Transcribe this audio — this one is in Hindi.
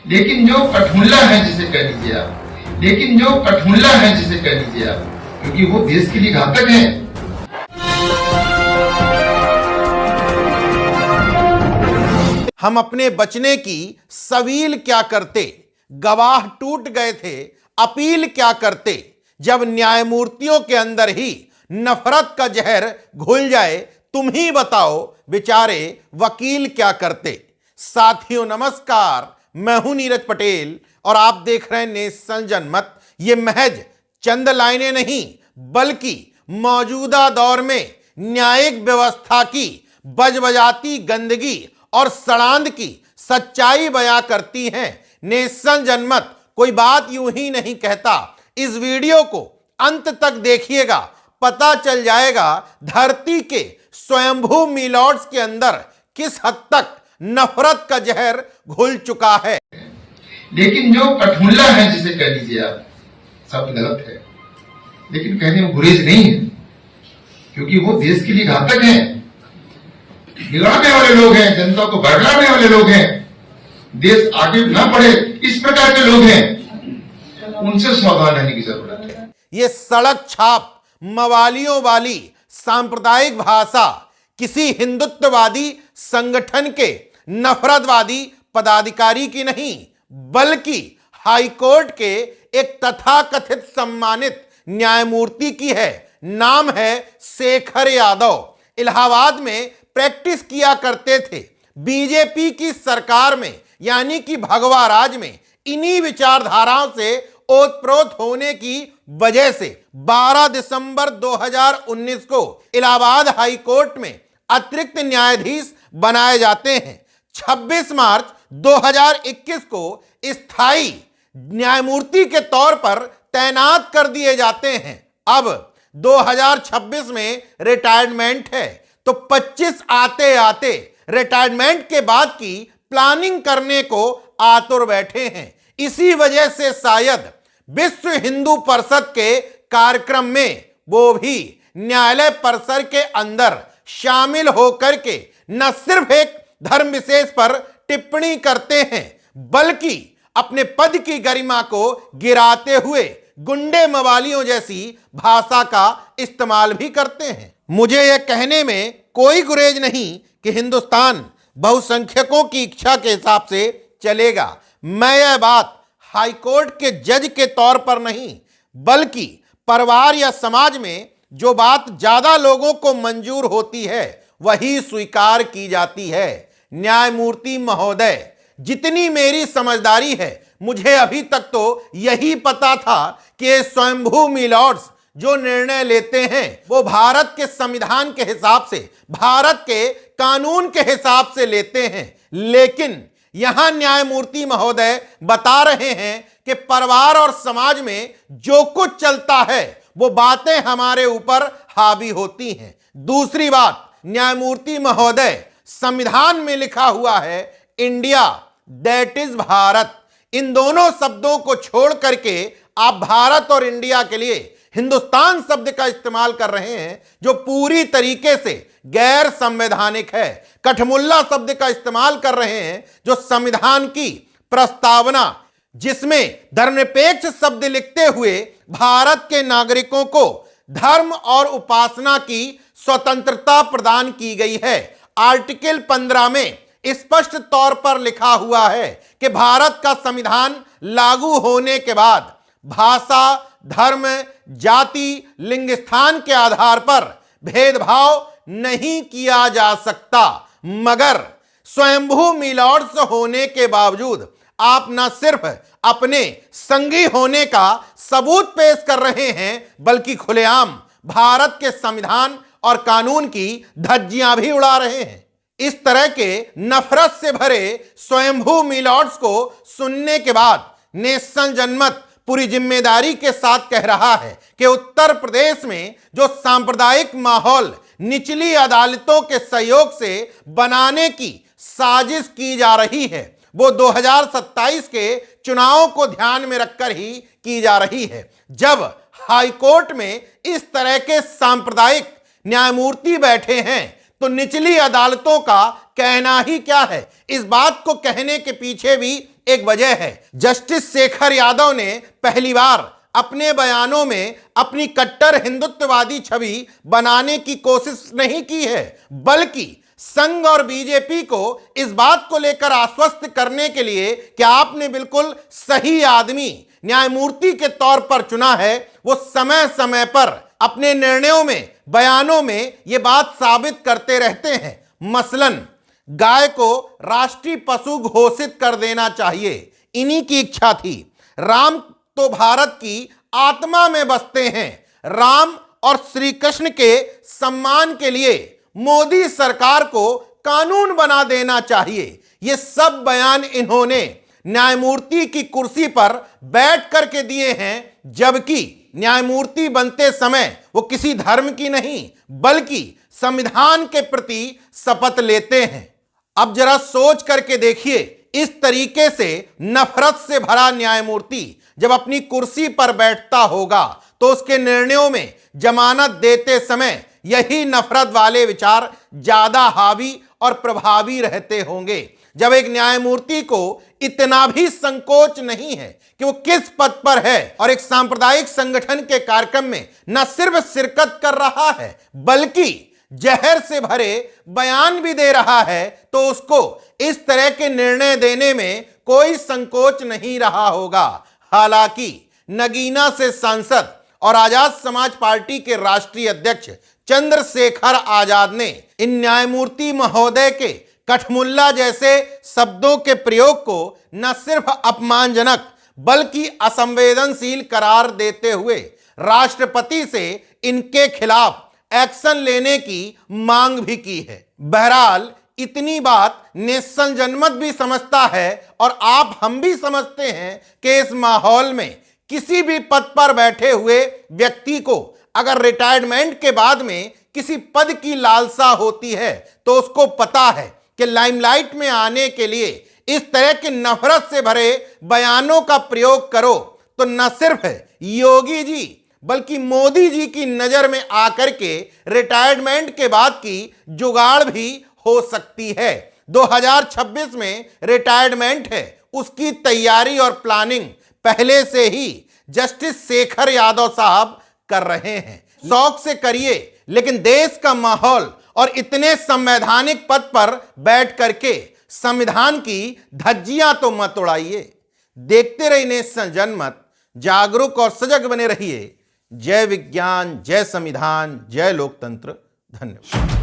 लेकिन जो कठमुल्ला है जिसे कह लीजिए आप, लेकिन जो कठमुल्ला है जिसे कह लीजिए आप, क्योंकि वो देश के लिए घातक है। हम अपने बचने की सवील क्या करते, गवाह टूट गए थे, अपील क्या करते। जब न्यायमूर्तियों के अंदर ही नफरत का जहर घुल जाए, तुम ही बताओ बेचारे वकील क्या करते। साथियों नमस्कार, मैं हूं नीरज पटेल और आप देख रहे हैं नेशन जनमत। ये महज चंद लाइनें नहीं बल्कि मौजूदा दौर में न्यायिक व्यवस्था की बजबजाती गंदगी और सड़ांध की सच्चाई बयां करती हैं। नेशन जनमत कोई बात यूं ही नहीं कहता। इस वीडियो को अंत तक देखिएगा, पता चल जाएगा धरती के स्वयंभू मिलॉर्ड्स के अंदर किस हद तक नफरत का जहर घुल चुका है। लेकिन जो कठमुल्ला है जिसे कह लीजिए आप, शब्द गलत है, लेकिन कहने में गुरेज नहीं है, क्योंकि वो देश के लिए घातक है। बिगाड़ने वाले लोग हैं, जनता को बरगलाने वाले लोग हैं, देश आगे ना बढ़े इस प्रकार के लोग हैं, उनसे सावधान रहने की जरूरत है। ये सड़क छाप मवालियों वाली सांप्रदायिक भाषा किसी हिंदुत्ववादी संगठन के नफरतवादी पदाधिकारी की नहीं, बल्कि हाईकोर्ट के एक तथाकथित सम्मानित न्यायमूर्ति की है। नाम है शेखर यादव। इलाहाबाद में प्रैक्टिस किया करते थे। बीजेपी की सरकार में यानी कि भगवा राज में इन्हीं विचारधाराओं से ओतप्रोत होने की वजह से 12 दिसंबर 2019 को इलाहाबाद हाई कोर्ट में अतिरिक्त न्यायाधीश बनाए जाते हैं। 26 मार्च 2021 को स्थायी न्यायमूर्ति के तौर पर तैनात कर दिए जाते हैं। अब 2026 में रिटायरमेंट है, तो 25 आते आते रिटायरमेंट के बाद की प्लानिंग करने को आतुर बैठे हैं। इसी वजह से शायद विश्व हिंदू परिषद के कार्यक्रम में वो भी न्यायालय परिसर के अंदर शामिल होकर के न सिर्फ एक धर्म विशेष पर टिप्पणी करते हैं, बल्कि अपने पद की गरिमा को गिराते हुए गुंडे मवालियों जैसी भाषा का इस्तेमाल भी करते हैं। मुझे यह कहने में कोई गुरेज नहीं कि हिंदुस्तान बहुसंख्यकों की इच्छा के हिसाब से चलेगा। मैं यह बात हाईकोर्ट के जज के तौर पर नहीं, बल्कि परिवार या समाज में जो बात ज्यादा लोगों को मंजूर होती है वही स्वीकार की जाती है। न्यायमूर्ति महोदय, जितनी मेरी समझदारी है, मुझे अभी तक तो यही पता था कि ये स्वयंभू मिलॉर्ड्स जो निर्णय लेते हैं वो भारत के संविधान के हिसाब से, भारत के कानून के हिसाब से लेते हैं। लेकिन यहां न्यायमूर्ति महोदय बता रहे हैं कि परिवार और समाज में जो कुछ चलता है वो बातें हमारे ऊपर हावी होती हैं। दूसरी बात, न्यायमूर्ति महोदय, संविधान में लिखा हुआ है इंडिया, दैट इज भारत। इन दोनों शब्दों को छोड़ करके आप भारत और इंडिया के लिए हिंदुस्तान शब्द का इस्तेमाल कर रहे हैं, जो पूरी तरीके से गैर संवैधानिक है। कठमुल्ला शब्द का इस्तेमाल कर रहे हैं, जो संविधान की प्रस्तावना जिसमें धर्मनिरपेक्ष शब्द लिखते हुए भारत के नागरिकों को धर्म और उपासना की स्वतंत्रता प्रदान की गई है। आर्टिकल 15 में स्पष्ट तौर पर लिखा हुआ है कि भारत का संविधान लागू होने के बाद भाषा, धर्म, जाति, लिंग स्थान के आधार पर भेदभाव नहीं किया जा सकता। मगर स्वयंभू मिलॉर्ड्स होने के बावजूद आप न सिर्फ अपने संगी होने का सबूत पेश कर रहे हैं, बल्कि खुलेआम भारत के संविधान और कानून की धज्जियां भी उड़ा रहे हैं। इस तरह के नफरत से भरे स्वयंभू मिलॉर्ड्स को सुनने के बाद नेशन जनमत पूरी जिम्मेदारी के साथ कह रहा है कि उत्तर प्रदेश में जो सांप्रदायिक माहौल निचली अदालतों के सहयोग से बनाने की साजिश की जा रही है, वो 2027 के चुनावों को ध्यान में रखकर ही की जा रही है। जब हाईकोर्ट में इस तरह के सांप्रदायिक न्यायमूर्ति बैठे हैं तो निचली अदालतों का कहना ही क्या है। इस बात को कहने के पीछे भी एक वजह है। जस्टिस शेखर यादव ने पहली बार अपने बयानों में अपनी कट्टर हिंदुत्ववादी छवि बनाने की कोशिश नहीं की है, बल्कि संघ और बीजेपी को इस बात को लेकर आश्वस्त करने के लिए कि आपने बिल्कुल सही आदमी न्यायमूर्ति के तौर पर चुना है, वो समय समय पर अपने निर्णयों में, बयानों में ये बात साबित करते रहते हैं। मसलन गाय को राष्ट्रीय पशु घोषित कर देना चाहिए, इन्हीं की इच्छा थी। राम तो भारत की आत्मा में बसते हैं। राम और श्री कृष्ण के सम्मान के लिए मोदी सरकार को कानून बना देना चाहिए। ये सब बयान इन्होंने न्यायमूर्ति की कुर्सी पर बैठ करके दिए हैं, जबकि न्यायमूर्ति बनते समय वो किसी धर्म की नहीं बल्कि संविधान के प्रति शपथ लेते हैं। अब जरा सोच करके देखिए, इस तरीके से नफरत से भरा न्यायमूर्ति जब अपनी कुर्सी पर बैठता होगा तो उसके निर्णयों में जमानत देते समय यही नफरत वाले विचार ज्यादा हावी और प्रभावी रहते होंगे। जब एक न्यायमूर्ति को इतना भी संकोच नहीं है कि वो किस पद पर है और एक सांप्रदायिक संगठन के कार्यक्रम में न सिर्फ शिरकत कर रहा है बल्कि जहर से भरे बयान भी दे रहा है, तो उसको इस तरह के निर्णय देने में कोई संकोच नहीं रहा होगा। हालांकि नगीना से सांसद और आजाद समाज पार्टी के राष्ट्रीय अध्यक्ष चंद्रशेखर आजाद ने इन न्यायमूर्ति महोदय के कठमुल्ला जैसे शब्दों के प्रयोग को न सिर्फ अपमानजनक बल्कि असंवेदनशील करार देते हुए राष्ट्रपति से इनके खिलाफ एक्शन लेने की मांग भी की है। बहरहाल इतनी बात नेशन जनमत भी समझता है और आप हम भी समझते हैं कि इस माहौल में किसी भी पद पर बैठे हुए व्यक्ति को अगर रिटायरमेंट के बाद में किसी पद की लालसा होती है तो उसको पता है कि लाइमलाइट में आने के लिए इस तरह के नफरत से भरे बयानों का प्रयोग करो तो न सिर्फ योगी जी बल्कि मोदी जी की नजर में आकर के रिटायरमेंट के बाद की जुगाड़ भी हो सकती है। 2026 में रिटायरमेंट है, उसकी तैयारी और प्लानिंग पहले से ही जस्टिस शेखर यादव साहब कर रहे हैं। शौक से करिए, लेकिन देश का माहौल और इतने संवैधानिक पद पर बैठ करके संविधान की धज्जियां तो मत उड़ाइए। देखते रहिए नेशन जनमत, जागरूक और सजग बने रहिए। जय विज्ञान, जय संविधान, जय लोकतंत्र। धन्यवाद।